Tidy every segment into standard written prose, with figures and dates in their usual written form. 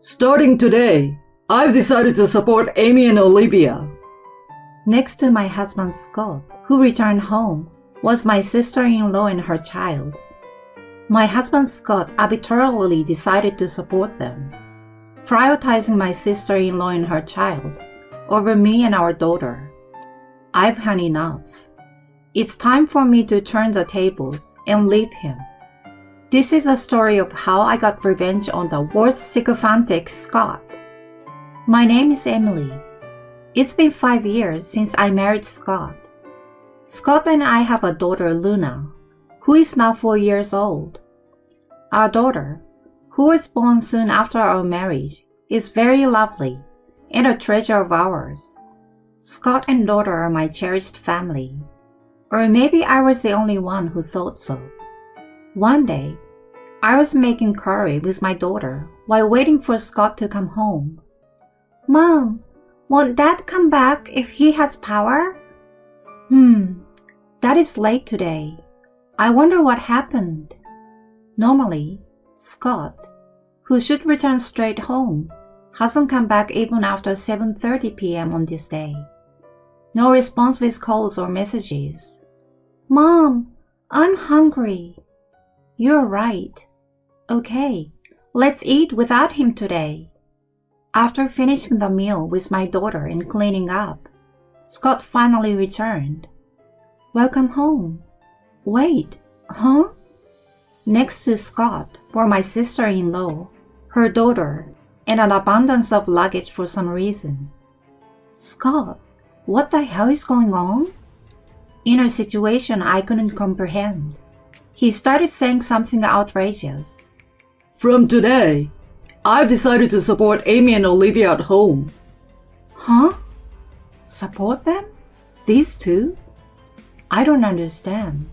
Starting today, I've decided to support Amy and Olivia. Next to my husband Scott, who returned home, was my sister-in-law and her child. My husband Scott arbitrarily decided to support them, prioritizing my sister-in-law and her child over me and our daughter. I've had enough. It's time for me to turn the tables and leave him. This is a story of how I got revenge on the worst sycophantic Scott. My name is Emily. It's been 5 years since I married Scott. Scott and I have a daughter, Luna, who is now 4 years old. Our daughter, who was born soon after our marriage, is very lovely and a treasure of ours. Scott and daughter are my cherished family. Or maybe I was the only one who thought so. One day, I was making curry with my daughter while waiting for Scott to come home. "Mom, won't Dad come back if he has power?" Dad is late today. I wonder what happened. Normally, Scott, who should return straight home, hasn't come back even after 7:30 p.m. on this day. No response with calls or messages. "Mom, I'm hungry." "You're right. Okay, let's eat without him today." After finishing the meal with my daughter and cleaning up, Scott finally returned. "Welcome home." "Wait, huh?" Next to Scott were my sister-in-law, her daughter, and an abundance of luggage for some reason. "Scott, what the hell is going on?" In a situation I couldn't comprehend, he started saying something outrageous. From today, I've decided to support Amy and Olivia at home. Huh? Support them? These two? I don't understand.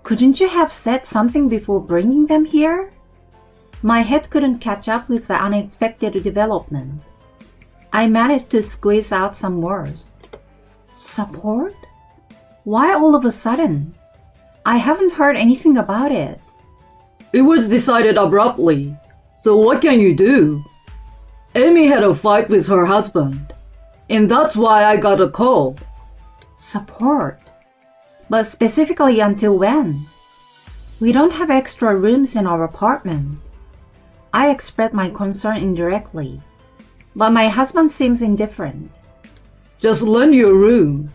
Couldn't you have said something before bringing them here? My head couldn't catch up with the unexpected development. I managed to squeeze out some words. Support? Why all of a sudden? I haven't heard anything about it. It was decided abruptly, so what can you do? Amy had a fight with her husband, and that's why I got a call. Support? But specifically until when? We don't have extra rooms in our apartment. I expressed my concern indirectly, but my husband seems indifferent. Just lend your room.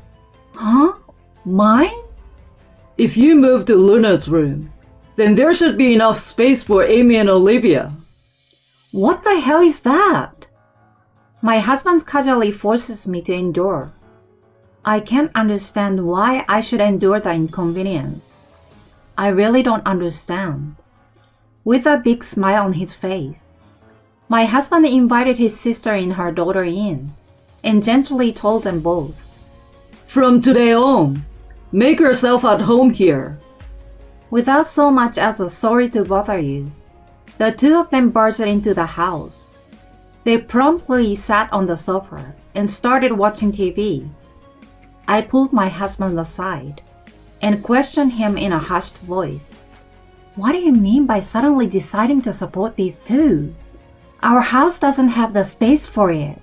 Huh? Mine? If you move to Luna's room, then there should be enough space for Amy and Olivia. What the hell is that? My husband casually forces me to endure. I can't understand why I should endure the inconvenience. I really don't understand. With a big smile on his face, my husband invited his sister and her daughter in, and gently told them both, From today on, make yourself at home here. Without so much as a sorry to bother you, the two of them barged into the house. They promptly sat on the sofa and started watching TV. I pulled my husband aside and questioned him in a hushed voice. "What do you mean by suddenly deciding to support these two? Our house doesn't have the space for it."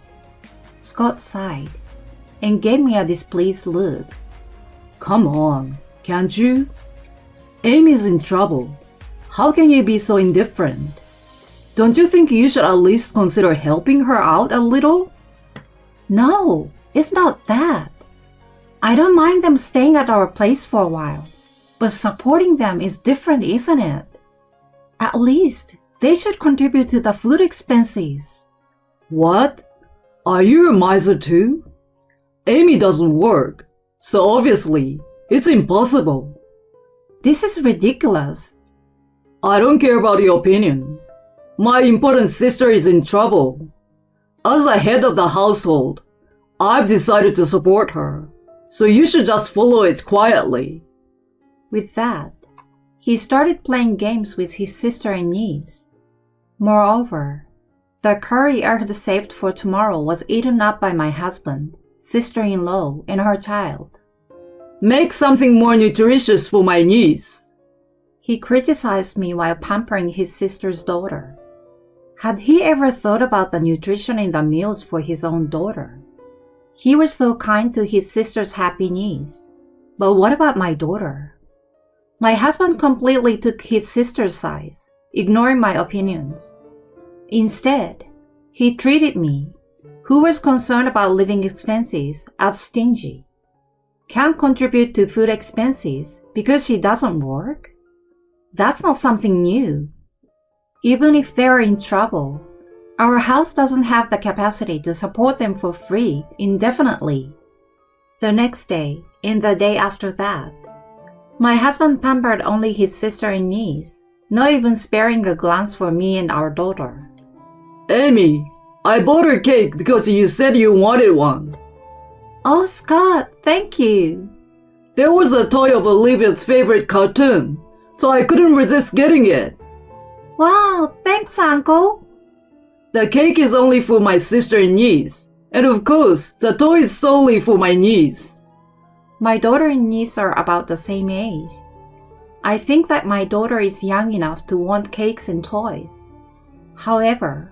Scott sighed and gave me a displeased look. Come on, can't you? Amy's in trouble. How can you be so indifferent? Don't you think you should at least consider helping her out a little? No, it's not that. I don't mind them staying at our place for a while, but supporting them is different, isn't it? At least they should contribute to the food expenses. What? Are you a miser too? Amy doesn't work, so obviously it's impossible. This is ridiculous. I don't care about your opinion. My important sister is in trouble. As the head of the household, I've decided to support her, so you should just follow it quietly. With that, he started playing games with his sister and niece. Moreover, the curry I had saved for tomorrow was eaten up by my husband, sister-in-law, and her child. Make something more nutritious for my niece. He criticized me while pampering his sister's daughter. Had he ever thought about the nutrition in the meals for his own daughter? He was so kind to his sister's happy niece. But what about my daughter? My husband completely took his sister's side, ignoring my opinions. Instead, he treated me, who was concerned about living expenses, as stingy. Can't contribute to food expenses because she doesn't work? That's not something new. Even if they're in trouble, our house doesn't have the capacity to support them for free indefinitely. The next day, and the day after that, my husband pampered only his sister and niece, not even sparing a glance for me and our daughter. Amy, I bought her cake because you said you wanted one. Oh, Scott, thank you. There was a toy of Olivia's favorite cartoon, so I couldn't resist getting it. Wow, thanks, Uncle. The cake is only for my sister and niece, and of course, the toy is solely for my niece. My daughter and niece are about the same age. I think that my daughter is young enough to want cakes and toys. However,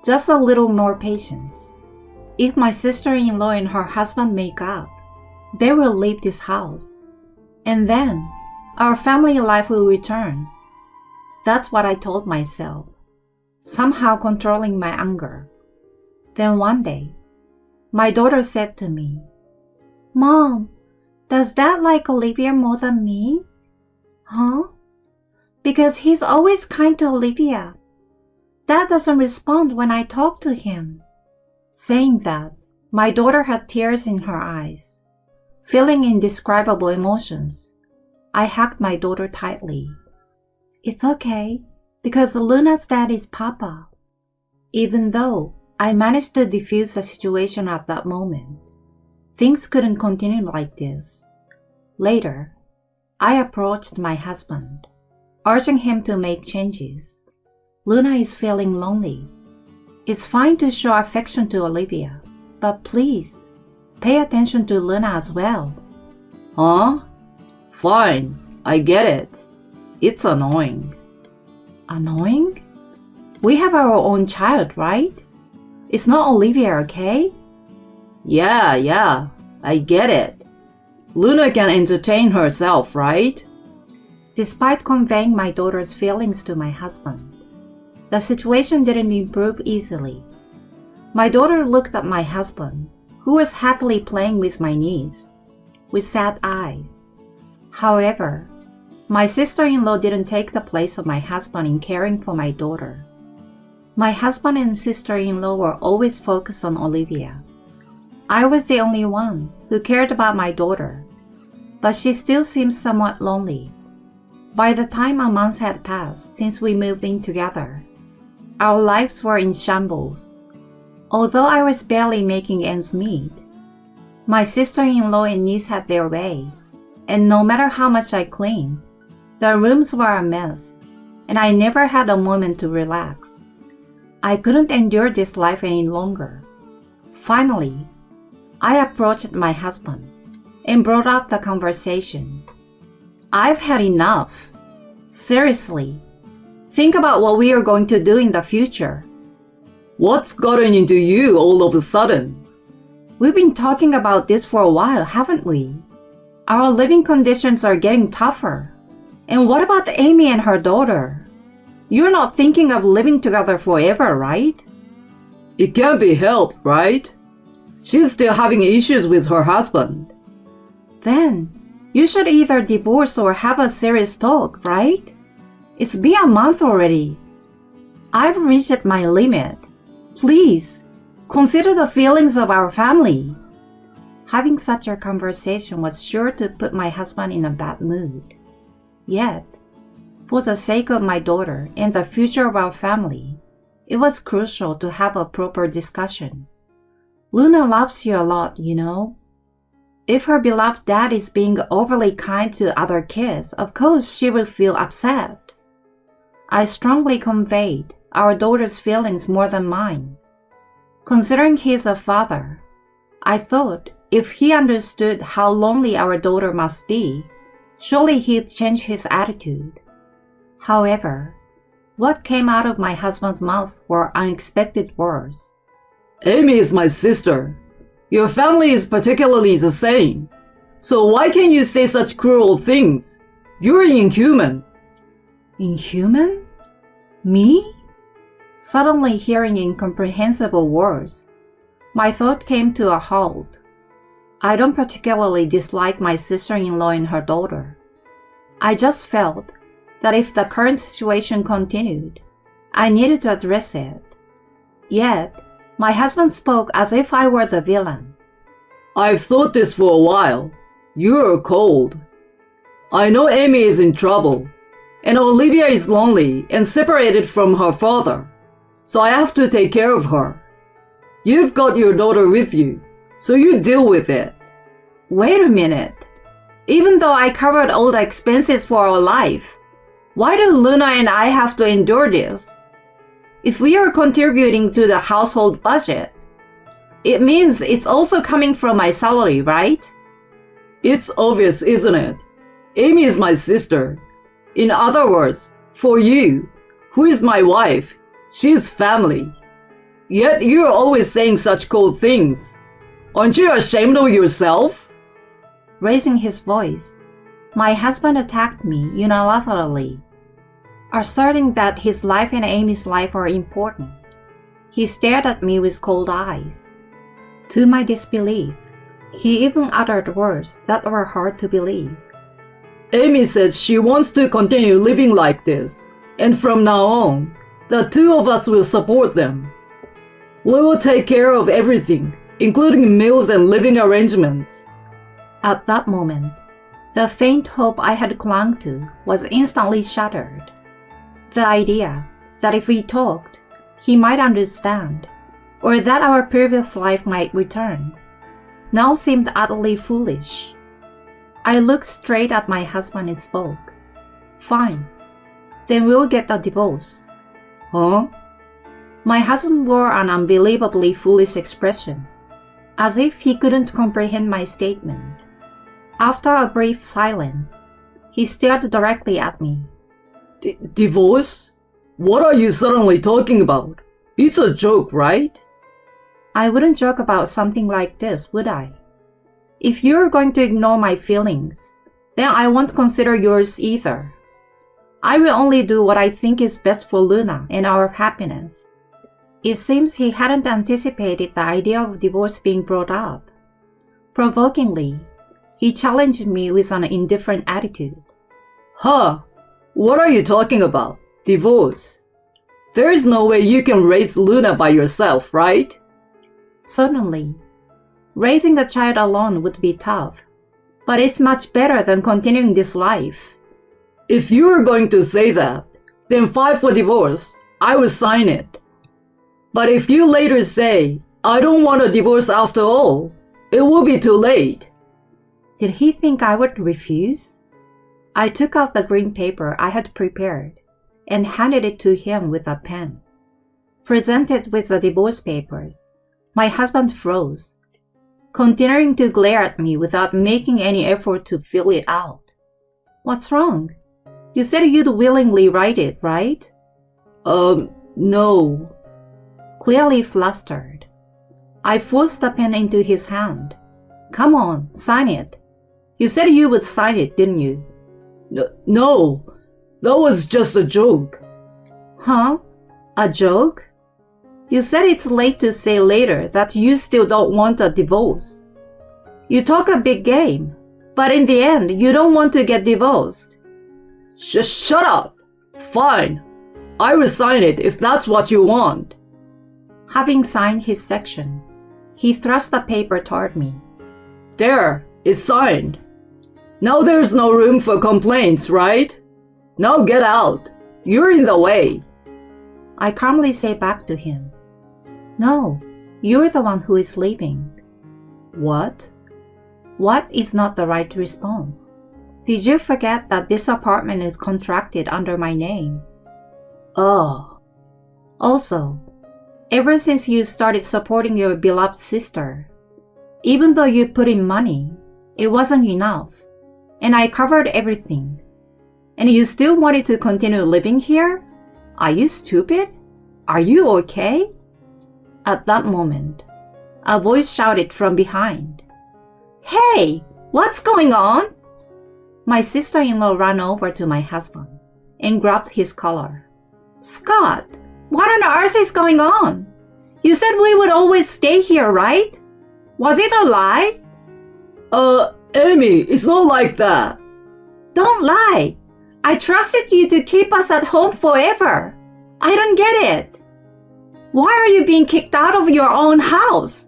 just a little more patience. If my sister-in-law and her husband make up, they will leave this house. And then, our family life will return. That's what I told myself, somehow controlling my anger. Then one day, my daughter said to me, "Mom, does Dad like Olivia more than me?" "Huh?" "Because he's always kind to Olivia. Dad doesn't respond when I talk to him." Saying that, my daughter had tears in her eyes. Feeling indescribable emotions, I hugged my daughter tightly. "It's okay, because Luna's dad is Papa." Even though I managed to defuse the situation at that moment, things couldn't continue like this. Later, I approached my husband, urging him to make changes. Luna is feeling lonely. It's fine to show affection to Olivia, but please, pay attention to Luna as well. Huh? Fine, I get it. It's annoying. Annoying? We have our own child, right? It's not Olivia, okay? Yeah, I get it. Luna can entertain herself, right? Despite conveying my daughter's feelings to my husband, the situation didn't improve easily. My daughter looked at my husband, who was happily playing with my niece, with sad eyes. However, my sister-in-law didn't take the place of my husband in caring for my daughter. My husband and sister-in-law were always focused on Olivia. I was the only one who cared about my daughter, but she still seemed somewhat lonely. By the time a month had passed since we moved in together, our lives were in shambles. Although I was barely making ends meet, my sister-in-law and niece had their way, and no matter how much I cleaned, the rooms were a mess, and I never had a moment to relax. I couldn't endure this life any longer. Finally, I approached my husband and brought up the conversation. "I've had enough. Seriously, think about what we are going to do in the future." What's gotten into you all of a sudden? We've been talking about this for a while, haven't we? Our living conditions are getting tougher. And what about Amy and her daughter? You're not thinking of living together forever, right? It can't be helped, right? She's still having issues with her husband. Then, you should either divorce or have a serious talk, right? It's been a month already. I've reached my limit. Please, consider the feelings of our family. Having such a conversation was sure to put my husband in a bad mood. Yet, for the sake of my daughter and the future of our family, it was crucial to have a proper discussion. Luna loves you a lot, you know. If her beloved dad is being overly kind to other kids, of course she will feel upset. I strongly conveyed our daughter's feelings more than mine. Considering he's a father, I thought if he understood how lonely our daughter must be, surely he'd change his attitude. However, What came out of my husband's mouth were unexpected words. Amy is my sister. Your family is particularly the same. So why can you say such cruel things? You're inhuman. Inhuman? Me? Suddenly hearing incomprehensible words, my thought came to a halt. I don't particularly dislike my sister-in-law and her daughter. I just felt that if the current situation continued, I needed to address it. Yet, my husband spoke as if I were the villain. I've thought this for a while. You're cold. I know Amy is in trouble, and Olivia is lonely and separated from her father, so I have to take care of her. You've got your daughter with you, so you deal with it. Wait a minute. Even though I covered all the expenses for our life, why do Luna and I have to endure this? If we are contributing to the household budget, it means it's also coming from my salary, right? It's obvious, isn't it? Amy is my sister. In other words, for you, who is my wife, she's family. Yet you're always saying such cold things. Aren't you ashamed of yourself? Raising his voice, my husband attacked me unilaterally, asserting that his life and Amy's life are important. He stared at me with cold eyes. To my disbelief, he even uttered words that were hard to believe. Amy says she wants to continue living like this, and from now on, the two of us will support them. We will take care of everything, including meals and living arrangements. At that moment, the faint hope I had clung to was instantly shattered. The idea that if we talked, he might understand, or that our previous life might return, now seemed utterly foolish. I looked straight at my husband and spoke. Fine. Then we'll get a divorce. Huh? My husband wore an unbelievably foolish expression, as if he couldn't comprehend my statement. After a brief silence, he stared directly at me. Divorce? What are you suddenly talking about? It's a joke, right? I wouldn't joke about something like this, would I? If you're going to ignore my feelings, then I won't consider yours either. I will only do what I think is best for Luna and our happiness. It seems he hadn't anticipated the idea of divorce being brought up. Provokingly, he challenged me with an indifferent attitude. Huh? What are you talking about? Divorce? There is no way you can raise Luna by yourself, right? Certainly. Raising the child alone would be tough, but it's much better than continuing this life. If you are going to say that, then file for divorce. I will sign it. But if you later say, I don't want a divorce after all, it will be too late. Did he think I would refuse? I took out the green paper I had prepared and handed it to him with a pen. Presented with the divorce papers, my husband froze, continuing to glare at me without making any effort to fill it out. What's wrong? You said you'd willingly write it, right? No. Clearly flustered, I forced the pen into his hand. Come on, sign it. You said you would sign it, didn't you? No, that was just a joke. Huh? A joke? You said it's late to say later that you still don't want a divorce. You talk a big game, but in the end, you don't want to get divorced. Shut up! Fine. I will sign it if that's what you want. Having signed his section, he thrust the paper toward me. There, it's signed. Now there's no room for complaints, right? Now get out. You're in the way. I calmly say back to him, No, you're the one who is leaving. What? What is not the right response? Did you forget that this apartment is contracted under my name? Oh. Also, ever since you started supporting your beloved sister, even though you put in money, it wasn't enough, and I covered everything. And you still wanted to continue living here? Are you stupid? Are you okay? At that moment, a voice shouted from behind. Hey, what's going on? My sister-in-law ran over to my husband and grabbed his collar. Scott, what on earth is going on? You said we would always stay here, right? Was it a lie? Amy, it's not like that. Don't lie. I trusted you to keep us at home forever. I don't get it. Why are you being kicked out of your own house?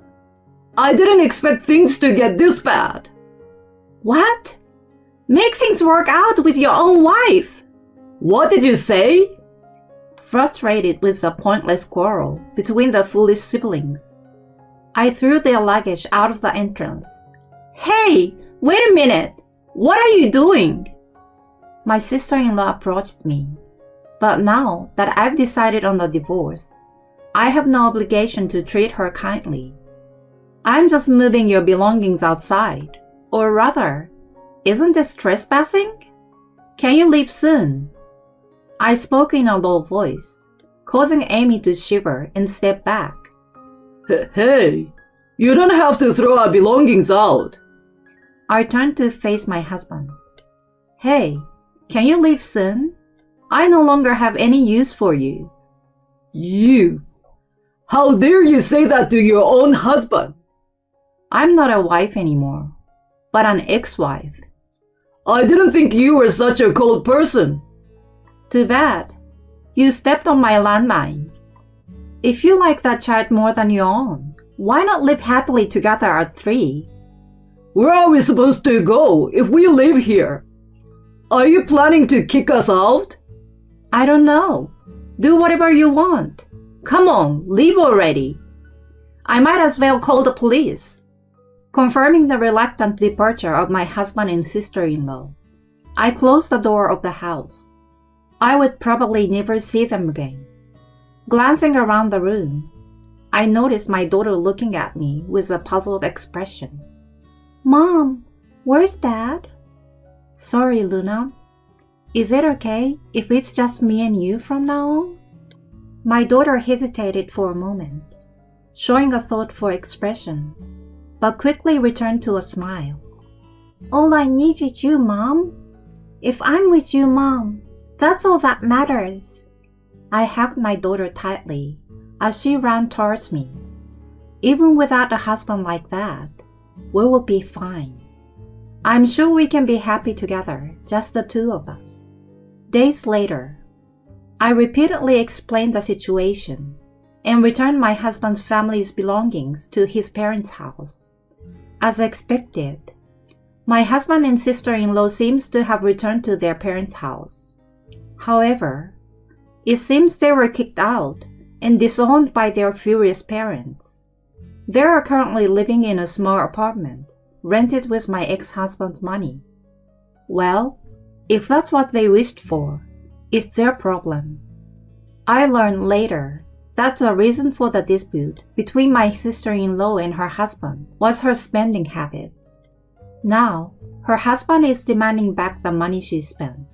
I didn't expect things to get this bad. What? Make things work out with your own wife. What did you say? Frustrated with the pointless quarrel between the foolish siblings, I threw their luggage out of the entrance. Hey, wait a minute. What are you doing? My sister-in-law approached me, but now that I've decided on the divorce, I have no obligation to treat her kindly. I'm just moving your belongings outside. Or rather, isn't this trespassing? Can you leave soon? I spoke in a low voice, causing Amy to shiver and step back. Hey, you don't have to throw our belongings out. I turned to face my husband. Hey, can you leave soon? I no longer have any use for you. You? How dare you say that to your own husband? I'm not a wife anymore, but an ex-wife. I didn't think you were such a cold person. Too bad. You stepped on my landmine. If you like that child more than your own, why not live happily together at 3? Where are we supposed to go if we live here? Are you planning to kick us out? I don't know. Do whatever you want. Come on, leave already. I might as well call the police. Confirming the reluctant departure of my husband and sister-in-law, I closed the door of the house. I would probably never see them again. Glancing around the room, I noticed my daughter looking at me with a puzzled expression. Mom, where's Dad? Sorry, Luna. Is it okay if it's just me and you from now on? My daughter hesitated for a moment, showing a thoughtful expression, but quickly returned to a smile. All I need is you, Mom. If I'm with you, Mom, that's all that matters. I hugged my daughter tightly as she ran towards me. Even without a husband like that, we will be fine. I'm sure we can be happy together, just the two of us. Days later, I repeatedly explained the situation and returned my husband's family's belongings to his parents' house. As expected, my husband and sister-in-law seems to have returned to their parents' house. However, it seems they were kicked out and disowned by their furious parents. They are currently living in a small apartment, rented with my ex-husband's money. Well, if that's what they wished for, it's their problem. I learned later that the reason for the dispute between my sister-in-law and her husband was her spending habits. Now, her husband is demanding back the money she spent.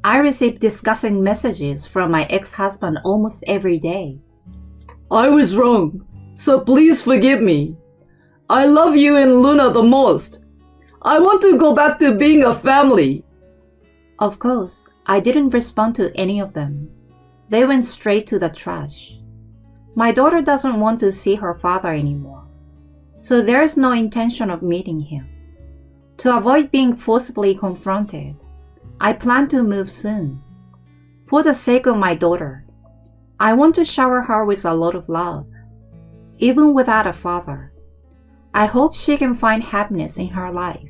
I receive disgusting messages from my ex-husband almost every day. I was wrong, so please forgive me. I love you and Luna the most. I want to go back to being a family. Of course, I didn't respond to any of them. They went straight to the trash. My daughter doesn't want to see her father anymore, so there's no intention of meeting him. To avoid being forcibly confronted, I plan to move soon. For the sake of my daughter, I want to shower her with a lot of love. Even without a father, I hope she can find happiness in her life.